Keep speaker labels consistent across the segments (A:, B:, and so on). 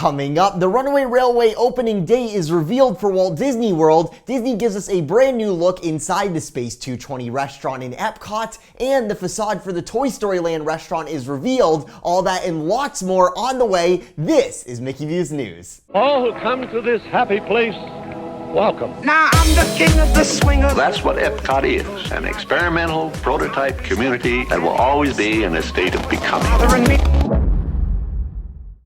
A: Coming up, the Runaway Railway Opening Date is revealed for Walt Disney World. Disney gives us a brand new look inside the Space 220 restaurant in Epcot, and the facade for the Toy Story Land restaurant is revealed. All that and lots more on the way. This is Mickey Views News.
B: All who come to this happy place, welcome.
C: Now I'm the king of the swingers.
D: That's what Epcot is, an experimental prototype community that will always be in a state of becoming.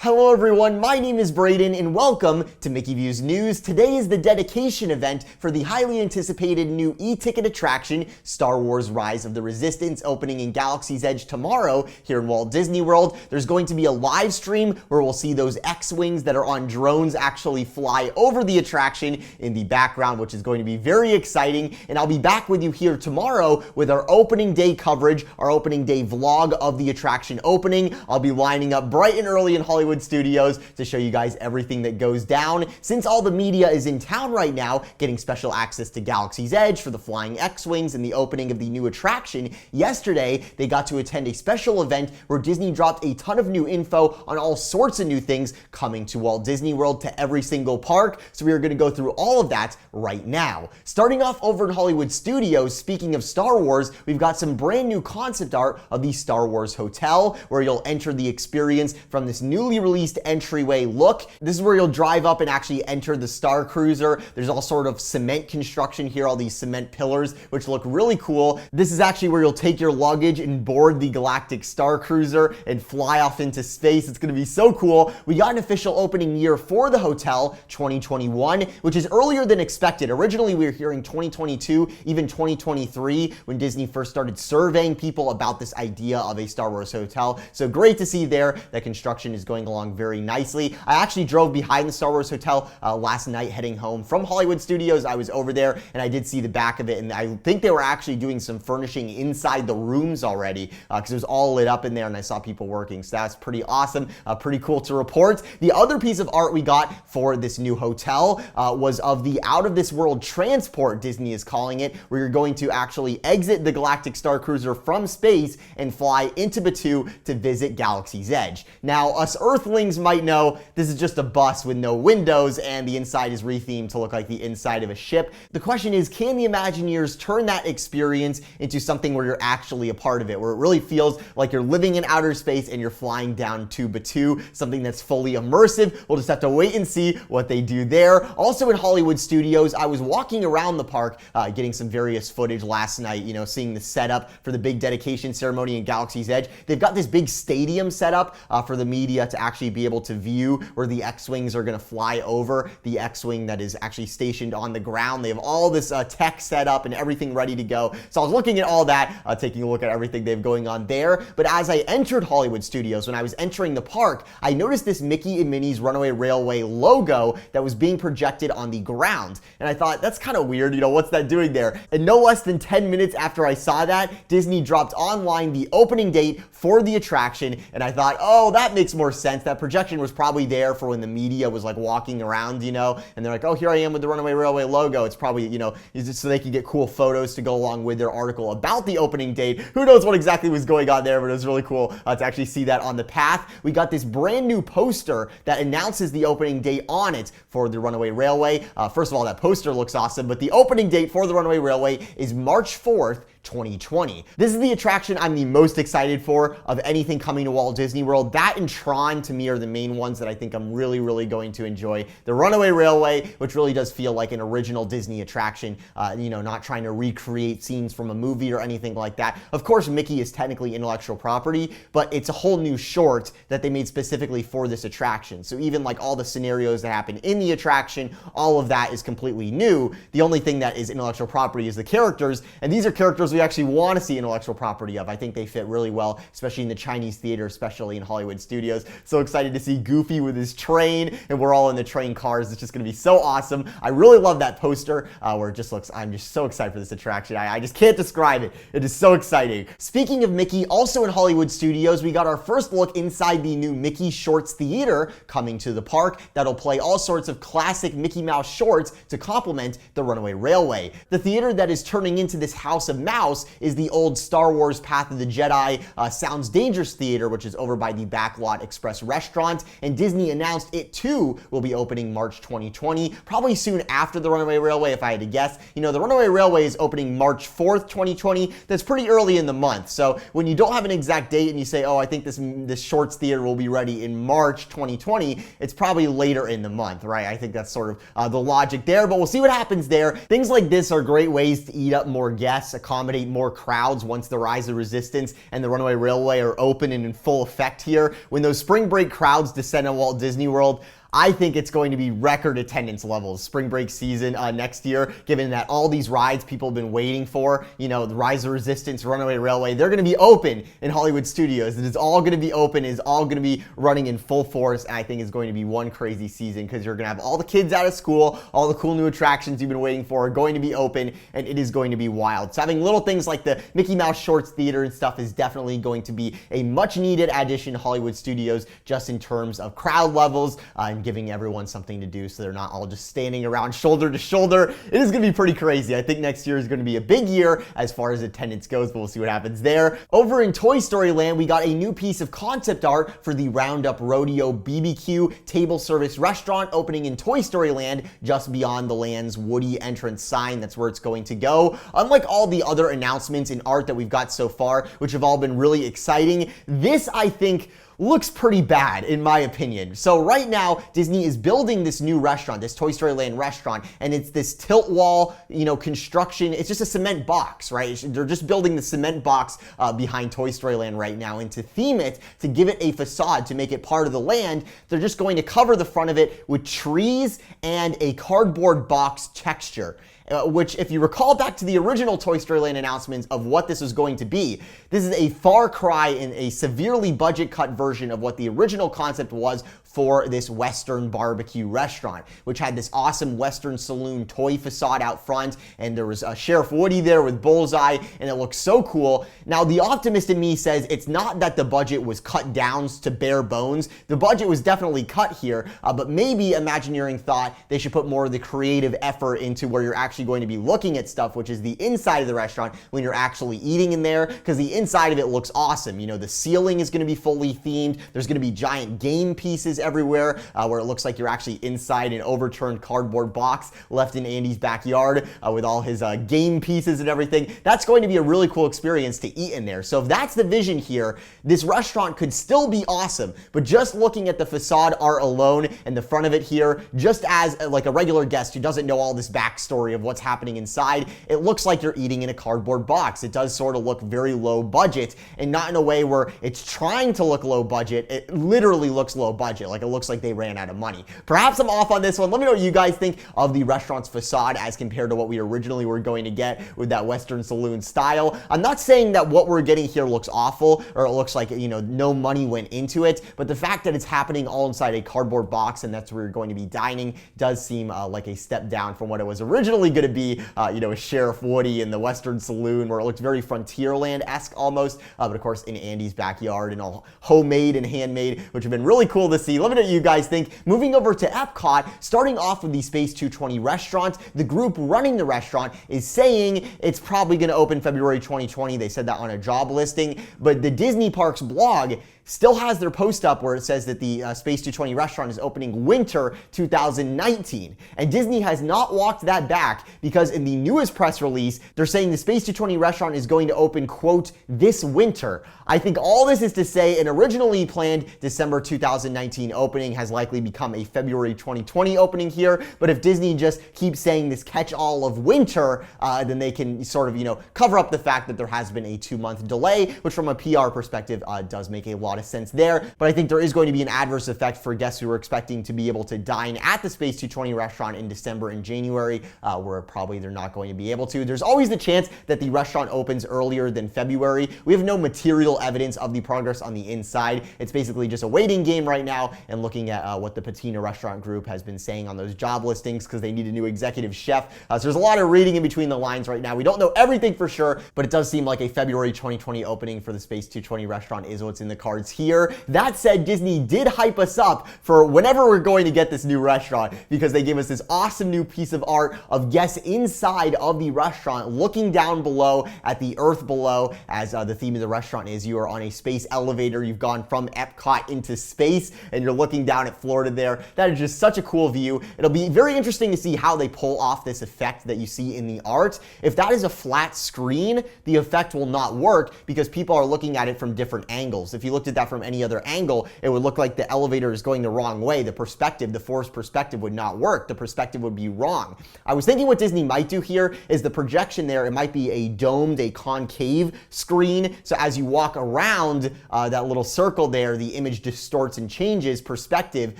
A: Hello everyone, my name is Brayden and welcome to Mickey Views News. Today is the dedication event for the highly anticipated new e-ticket attraction, Star Wars Rise of the Resistance, opening in Galaxy's Edge tomorrow here in Walt Disney World. There's going to be a live stream where we'll see those X-Wings that are on drones actually fly over the attraction in the background, which is going to be very exciting. And I'll be back with you here tomorrow with our opening day coverage, our opening day vlog of the attraction opening. I'll be lining up bright and early in Hollywood Studios to show you guys everything that goes down. Since all the media is in town right now, getting special access to Galaxy's Edge for the flying X-Wings and the opening of the new attraction, yesterday they got to attend a special event where Disney dropped a ton of new info on all sorts of new things coming to Walt Disney World, to every single park. So we are going to go through all of that right now. Starting off over in Hollywood Studios, speaking of Star Wars, we've got some brand new concept art of the Star Wars Hotel, where you'll enter the experience from this newly released entryway look. This is where you'll drive up and actually enter the Star Cruiser. There's all sort of cement construction here, all these cement pillars, which look really cool. This is actually where you'll take your luggage and board the Galactic Star Cruiser and fly off into space. It's going to be so cool. We got an official opening year for the hotel, 2021, which is earlier than expected. Originally, we were hearing 2022, even 2023, when Disney first started surveying people about this idea of a Star Wars hotel. So great to see there that construction is going along very nicely. I actually drove behind the Star Wars Hotel last night heading home from Hollywood Studios. I was over there and I did see the back of it, and I think they were actually doing some furnishing inside the rooms already because it was all lit up in there and I saw people working. So that's pretty awesome, pretty cool to report. The other piece of art we got for this new hotel was of the out of this world transport, Disney is calling it, where you're going to actually exit the Galactic Star Cruiser from space and fly into Batuu to visit Galaxy's Edge. Now, us Earthlings might know this is just a bus with no windows and the inside is rethemed to look like the inside of a ship. The question is, can the Imagineers turn that experience into something where you're actually a part of it, where it really feels like you're living in outer space and you're flying down to Batuu, something that's fully immersive? We'll just have to wait and see what they do there. Also in Hollywood Studios, I was walking around the park getting some various footage last night, you know, seeing the setup for the big dedication ceremony in Galaxy's Edge. They've got this big stadium set up for the media to actually be able to view, where the X-Wings are going to fly over the X-Wing that is actually stationed on the ground. They have all this tech set up and everything ready to go. So I was looking at all that, taking a look at everything they have going on there. But as I entered Hollywood Studios, when I was entering the park, I noticed this Mickey and Minnie's Runaway Railway logo that was being projected on the ground. And I thought, that's kind of weird, you know, what's that doing there? And no less than 10 minutes after I saw that, Disney dropped online the opening date for the attraction. And I thought, oh, that makes more sense. That projection was probably there for when the media was like walking around, you know, and they're like, oh, here I am with the Runaway Railway logo. It's probably, you know, so they can get cool photos to go along with their article about the opening date. Who knows what exactly was going on there, but it was really cool to actually see that on the path. We got this brand new poster that announces the opening date on it for the Runaway Railway. First of all, that poster looks awesome, but the opening date for the Runaway Railway is March 4th, 2020. This is the attraction I'm the most excited for of anything coming to Walt Disney World. That and Tron, to me, are the main ones that I think I'm really going to enjoy. The Runaway Railway, which really does feel like an original Disney attraction, you know, not trying to recreate scenes from a movie or anything like that. Of course, Mickey is technically intellectual property, but it's a whole new short that they made specifically for this attraction. So even like all the scenarios that happen in the attraction, all of that is completely new. The only thing that is intellectual property is the characters, and these are characters we actually want to see intellectual property of. I think they fit really well, especially in the Chinese theater, especially in Hollywood Studios. So excited to see Goofy with his train, and we're all in the train cars. It's just going to be so awesome. I really love that poster where it just looks, I'm just so excited for this attraction. I just can't describe it. It is so exciting. Speaking of Mickey, also in Hollywood Studios, we got our first look inside the new Mickey Shorts Theater coming to the park that'll play all sorts of classic Mickey Mouse shorts to complement the Runaway Railway. The theater that is turning into this House of Mouse Smokehouse is the old Star Wars Path of the Jedi Sounds Dangerous Theater, which is over by the Backlot Express restaurant, and Disney announced it too will be opening March 2020, probably soon after the Runaway Railway if I had to guess. You know, the Runaway Railway is opening March 4th, 2020. That's pretty early in the month. So when you don't have an exact date and you say, oh, I think this Shorts Theater will be ready in March 2020, it's probably later in the month, right? I think that's sort of the logic there, but we'll see what happens there. Things like this are great ways to eat up more guests, accommodate more crowds once the Rise of Resistance and the Runaway Railway are open and in full effect here. When those spring break crowds descend on Walt Disney World, I think it's going to be record attendance levels spring break season next year, given that all these rides people have been waiting for, you know, the Rise of Resistance, Runaway Railway, they're going to be open in Hollywood Studios. It is all going to be open, it is all going to be running in full force, and I think it's going to be one crazy season because you're going to have all the kids out of school, all the cool new attractions you've been waiting for are going to be open, and it is going to be wild. So having little things like the Mickey Mouse Shorts Theater and stuff is definitely going to be a much needed addition to Hollywood Studios just in terms of crowd levels and giving everyone something to do so they're not all just standing around shoulder to shoulder. It is going to be pretty crazy. I think next year is going to be a big year as far as attendance goes, but we'll see what happens there. Over in Toy Story Land, we got a new piece of concept art for the Roundup Rodeo BBQ table service restaurant opening in Toy Story Land just beyond the land's Woody entrance sign. That's where it's going to go. Unlike all the other announcements in art that we've got so far, which have all been really exciting, this, I think, looks pretty bad in my opinion. So right now, Disney is building this new restaurant, this Toy Story Land restaurant, and it's this tilt wall, you know, construction. It's just a cement box, right? They're just building the cement box behind Toy Story Land right now, and to theme it, to give it a facade, to make it part of the land, they're just going to cover the front of it with trees and a cardboard box texture. Which, if you recall back to the original Toy Story Land announcements of what this was going to be, this is a far cry in a severely budget-cut version of what the original concept was for this Western barbecue restaurant, which had this awesome Western saloon toy facade out front, and there was Sheriff Woody there with Bullseye, and it looks so cool. Now, the optimist in me says it's not that the budget was cut down to bare bones. The budget was definitely cut here, but maybe Imagineering thought they should put more of the creative effort into where you're actually going to be looking at stuff, which is the inside of the restaurant when you're actually eating in there, because the inside of it looks awesome. You know, the ceiling is going to be fully themed. There's going to be giant game pieces everywhere where it looks like you're actually inside an overturned cardboard box left in Andy's backyard with all his game pieces and everything. That's going to be a really cool experience to eat in there. So if that's the vision here, this restaurant could still be awesome, but just looking at the facade art alone and the front of it here, just as like a regular guest who doesn't know all this backstory of what's happening inside, it looks like you're eating in a cardboard box. It does sort of look very low budget, and not in a way where it's trying to look low budget. It literally looks low budget. Like, it looks like they ran out of money. Perhaps I'm off on this one. Let me know what you guys think of the restaurant's facade as compared to what we originally were going to get with that Western saloon style. I'm not saying that what we're getting here looks awful or it looks like, you know, no money went into it, but the fact that it's happening all inside a cardboard box and that's where you're going to be dining does seem like a step down from what it was originally going to be, you know, with Sheriff Woody in the Western saloon where it looked very Frontierland-esque almost, but of course in Andy's backyard and all homemade and handmade, which have been really cool to see. Let me know what you guys think. Moving over to Epcot, starting off with the Space 220 restaurant, the group running the restaurant is saying it's probably going to open February 2020. They said that on a job listing, but the Disney Parks blog still has their post up where it says that the Space 220 restaurant is opening winter 2019. And Disney has not walked that back because in the newest press release, they're saying the Space 220 restaurant is going to open, quote, this winter. I think all this is to say an originally planned December 2019 opening has likely become a February 2020 opening here. But if Disney just keeps saying this catch-all of winter, then they can sort of, you know, cover up the fact that there has been a 2-month delay, which from a PR perspective does make a lot of sense there. But I think there is going to be an adverse effect for guests who are expecting to be able to dine at the Space 220 restaurant in December and January, where probably they're not going to be able to. There's always the chance that the restaurant opens earlier than February. We have no material evidence of the progress on the inside. It's basically just a waiting game right now and looking at what the Patina Restaurant Group has been saying on those job listings because they need a new executive chef. So there's a lot of reading in between the lines right now. We don't know everything for sure, but it does seem like a February 2020 opening for the Space 220 restaurant is what's in the cards cards here. That said, Disney did hype us up for whenever we're going to get this new restaurant, because they gave us this awesome new piece of art of guests inside of the restaurant looking down below at the earth below, as the theme of the restaurant is you are on a space elevator. You've gone from Epcot into space and you're looking down at Florida there. That is just such a cool view. It'll be very interesting to see how they pull off this effect that you see in the art. If that is a flat screen, the effect will not work because people are looking at it from different angles. If you looked at that from any other angle, it would look like the elevator is going the wrong way. The perspective, the forced perspective would not work. The perspective would be wrong. I was thinking what Disney might do here is the projection there, it might be a domed, a concave screen. So as you walk around that little circle there, the image distorts and changes perspective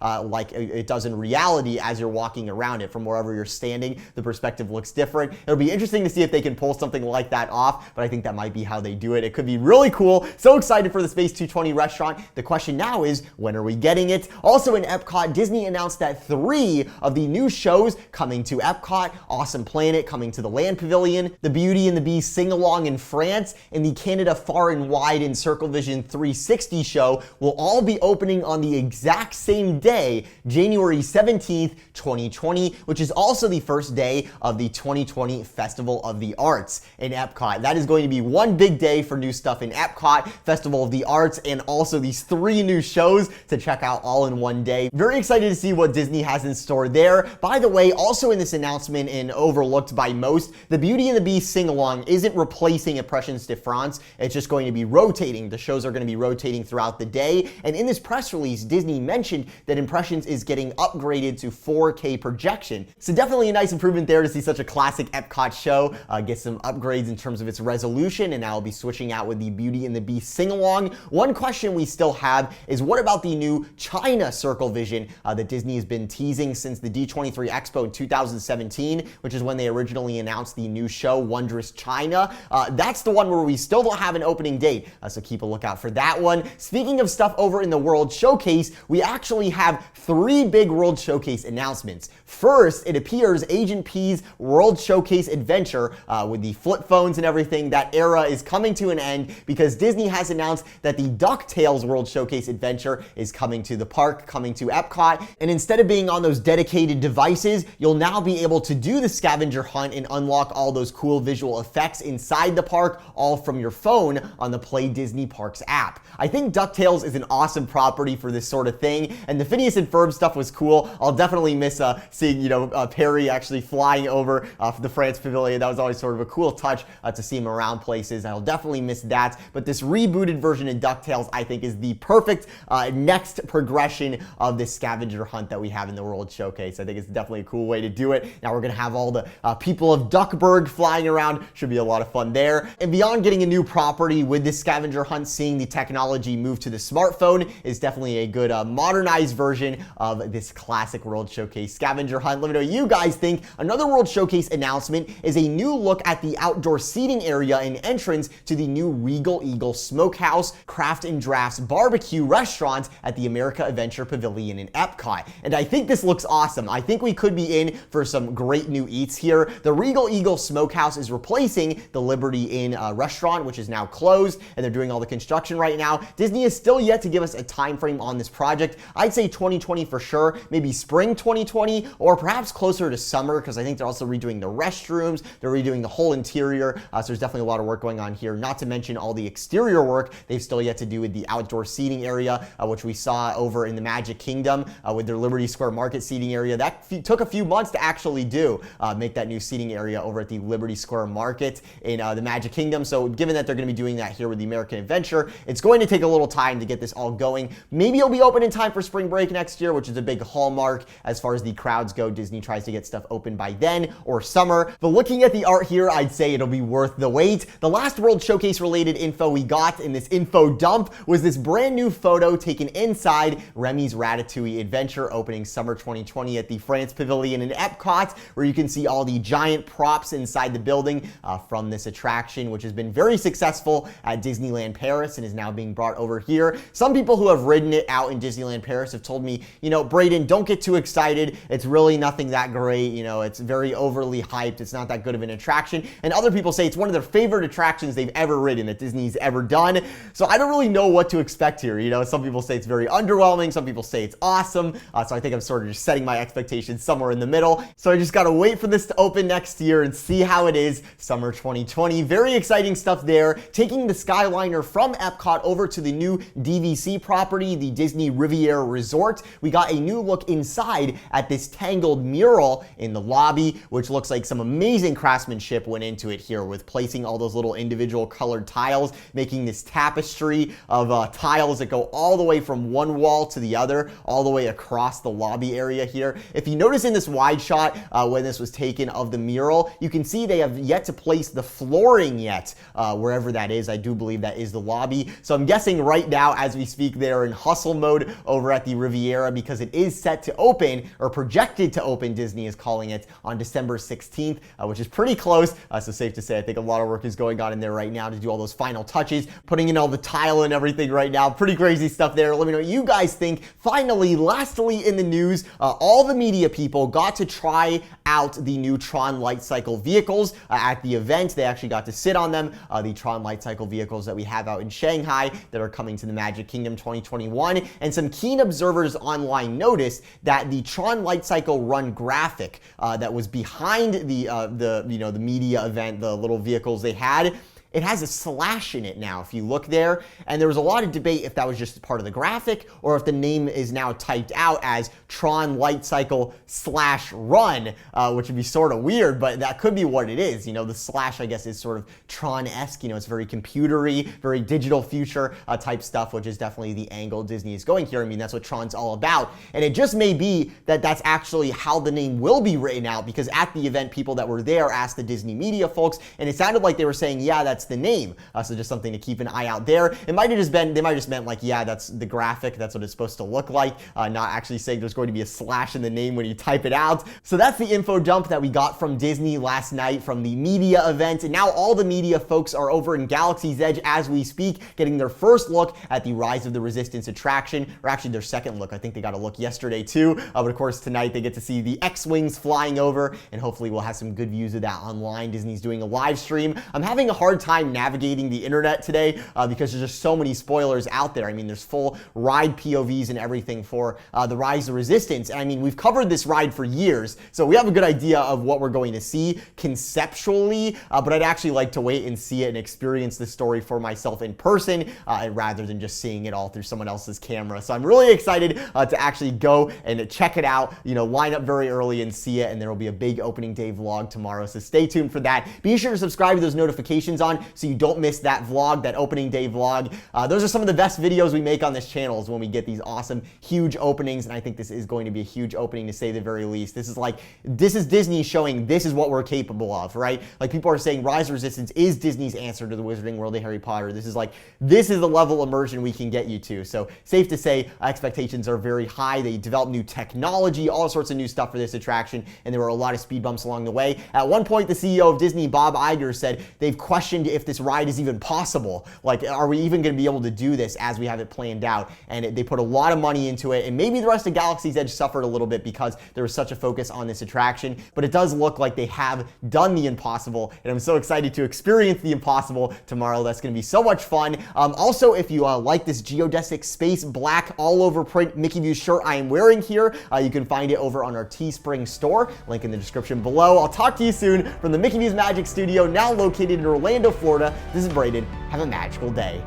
A: like it does in reality as you're walking around it. From wherever you're standing, the perspective looks different. It'll be interesting to see if they can pull something like that off, but I think that might be how they do it. It could be really cool. So excited for the Space 220 restaurant. The question now is, when are we getting it? Also in Epcot, Disney announced that 3 of the new shows coming to Epcot: Awesome Planet coming to the Land Pavilion, the Beauty and the Beast Sing-Along in France, and the Canada Far and Wide in Circle Vision 360 show will all be opening on the exact same day, January 17th, 2020, which is also the first day of the 2020 Festival of the Arts in Epcot. That is going to be one big day for new stuff in Epcot, Festival of the Arts, and also these 3 new shows to check out all in one day. Very excited to see what Disney has in store there. By the way, also in this announcement and overlooked by most, the Beauty and the Beast Sing-Along isn't replacing Impressions de France. It's just going to be rotating. The shows are going to be rotating throughout the day. And in this press release, Disney mentioned that Impressions is getting upgraded to 4K projection. So definitely a nice improvement there to see such a classic Epcot show get some upgrades in terms of its resolution, and now I'll be switching out with the Beauty and the Beast Sing-Along. One question we still have is, what about the new China Circle Vision that Disney has been teasing since the D23 Expo in 2017, which is when they originally announced the new show, Wondrous China. That's the one where we still don't have an opening date, so keep a lookout for that one. Speaking of stuff over in the World Showcase, we actually have 3 big World Showcase announcements. First, it appears Agent P's World Showcase Adventure with the flip phones and everything, that era is coming to an end because Disney has announced that the DuckTales World Showcase Adventure is coming to the park, coming to Epcot, and instead of being on those dedicated devices, you'll now be able to do the scavenger hunt and unlock all those cool visual effects inside the park, all from your phone on the Play Disney Parks app. I think DuckTales is an awesome property for this sort of thing, and the Phineas and Ferb stuff was cool. I'll definitely miss seeing, Perry actually flying over the France Pavilion. That was always sort of a cool touch to see him around places. I'll definitely miss that, but this rebooted version of DuckTales, I think, is the perfect next progression of this scavenger hunt that we have in the World Showcase. I think it's definitely a cool way to do it. Now we're going to have all the people of Duckburg flying around. Should be a lot of fun there. And beyond getting a new property with this scavenger hunt, seeing the technology move to the smartphone is definitely a good modernized version of this classic World Showcase scavenger hunt. Let me know what you guys think. Another World Showcase announcement is a new look at the outdoor seating area and entrance to the new Regal Eagle Smokehouse Craft and Drafts Barbecue Restaurant at the America Adventure Pavilion in Epcot. And I think this looks awesome. I think we could be in for some great new eats here. The Regal Eagle Smokehouse is replacing the Liberty Inn restaurant, which is now closed, and they're doing all the construction right now. Disney is still yet to give us a time frame on this project. I'd say 2020 for sure, maybe spring 2020, or perhaps closer to summer, because I think they're also redoing the restrooms, they're redoing the whole interior, so there's definitely a lot of work going on here, not to mention all the exterior work they've still yet to do with the outdoor seating area, which we saw over in the Magic Kingdom with their Liberty Square Market seating area. That took a few months to actually do, make that new seating area over at the Liberty Square Market in the Magic Kingdom. So given that they're going to be doing that here with the American Adventure, it's going to take a little time to get this all going. Maybe it'll be open in time for spring break next year, which is a big hallmark as far as the crowds go. Disney tries to get stuff open by then, or summer. But looking at the art here, I'd say it'll be worth the wait. The last World Showcase related info we got in this info dump was this brand new photo taken inside Remys Ratatouille Adventure, opening summer 2020 at the France Pavilion in Epcot, where you can see all the giant props inside the building from this attraction, which has been very successful at Disneyland Paris and is now being brought over here. Some people who have ridden it out in Disneyland Paris have told me, Brayden, don't get too excited. It's really nothing that great. It's very overly hyped. It's not that good of an attraction. And other people say it's one of their favorite attractions they've ever ridden that Disney's ever done. So I don't really know what to expect here. You know, some people say it's very underwhelming, some people say it's awesome, so I think I'm sort of just setting my expectations somewhere in the middle. So I just gotta wait for this to open next year and see how it is. Summer 2020, very exciting stuff there. Taking the Skyliner from Epcot over to the new DVC property, the Disney Riviera Resort. We got a new look inside at this tangled mural in the lobby, which looks like some amazing craftsmanship went into it here with placing all those little individual colored tiles, making this tapestry of tiles that go all the way from one wall to the other, all the way across the lobby area here. If you notice in this wide shot, when this was taken of the mural, you can see they have yet to place the flooring yet, wherever that is. I do believe that is the lobby. So I'm guessing right now, as we speak, they're in hustle mode over at the Riviera because it is set to open, or projected to open, Disney is calling it, on December 16th, which is pretty close. So safe to say, I think a lot of work is going on in there right now to do all those final touches, putting in all the tile and everything right now. Pretty crazy stuff there. Let me know what you guys think. Finally, lastly in the news, all the media people got to try out the new Tron Lightcycle vehicles at the event. They actually got to sit on them, the Tron Lightcycle vehicles that we have out in Shanghai that are coming to the Magic Kingdom 2021. And some keen observers online noticed that the Tron Lightcycle Run graphic that was behind the media event, the little vehicles they had, it has a slash in it now if you look there, and there was a lot of debate if that was just part of the graphic or if the name is now typed out as Tron Lightcycle /Run, which would be sort of weird, but that could be what it is. You know, the slash, I guess, is sort of Tron-esque. You know, it's very computery, very digital future type stuff, which is definitely the angle Disney is going here. I mean, that's what Tron's all about, and it just may be that that's actually how the name will be written out, because at the event, people that were there asked the Disney media folks, and it sounded like they were saying, yeah, that's the name. So just something to keep an eye out there. It might have just been, they might have just meant like, yeah, that's the graphic, that's what it's supposed to look like, not actually saying there's going to be a slash in the name when you type it out. So that's the info dump that we got from Disney last night from the media event. And now all the media folks are over in Galaxy's Edge as we speak, getting their first look at the Rise of the Resistance attraction, or actually their second look. I think they got a look yesterday too. But of course tonight they get to see the X-Wings flying over, and hopefully we'll have some good views of that online. Disney's doing a live stream. I'm having a hard time navigating the internet today because there's just so many spoilers out there. I mean, there's full ride POVs and everything for the Rise of Resistance. And I mean, we've covered this ride for years, so we have a good idea of what we're going to see conceptually, but I'd actually like to wait and see it and experience the story for myself in person rather than just seeing it all through someone else's camera. So I'm really excited to actually go and check it out, you know, line up very early and see it, and there will be a big opening day vlog tomorrow, so stay tuned for that. Be sure to subscribe to those notifications on so you don't miss that vlog, that opening day vlog. Those are some of the best videos we make on this channel, is when we get these awesome, huge openings, and I think this is going to be a huge opening to say the very least. This is Disney showing this is what we're capable of, right? Like, people are saying Rise of Resistance is Disney's answer to the Wizarding World of Harry Potter. This is the level of immersion we can get you to. So safe to say expectations are very high. They developed new technology, all sorts of new stuff for this attraction, and there were a lot of speed bumps along the way. At one point, the CEO of Disney, Bob Iger, said they've questioned if this ride is even possible. Like, are we even going to be able to do this as we have it planned out? And they put a lot of money into it, and maybe the rest of Galaxy's Edge suffered a little bit because there was such a focus on this attraction, but it does look like they have done the impossible, and I'm so excited to experience the impossible tomorrow. That's going to be so much fun. Also, if you like this geodesic space black all over print Mickey View shirt I am wearing here, you can find it over on our Teespring store, link in the description below. I'll talk to you soon from the Mickey Views Magic Studio, now located in Orlando, Florida. This is Brayden. Have a magical day.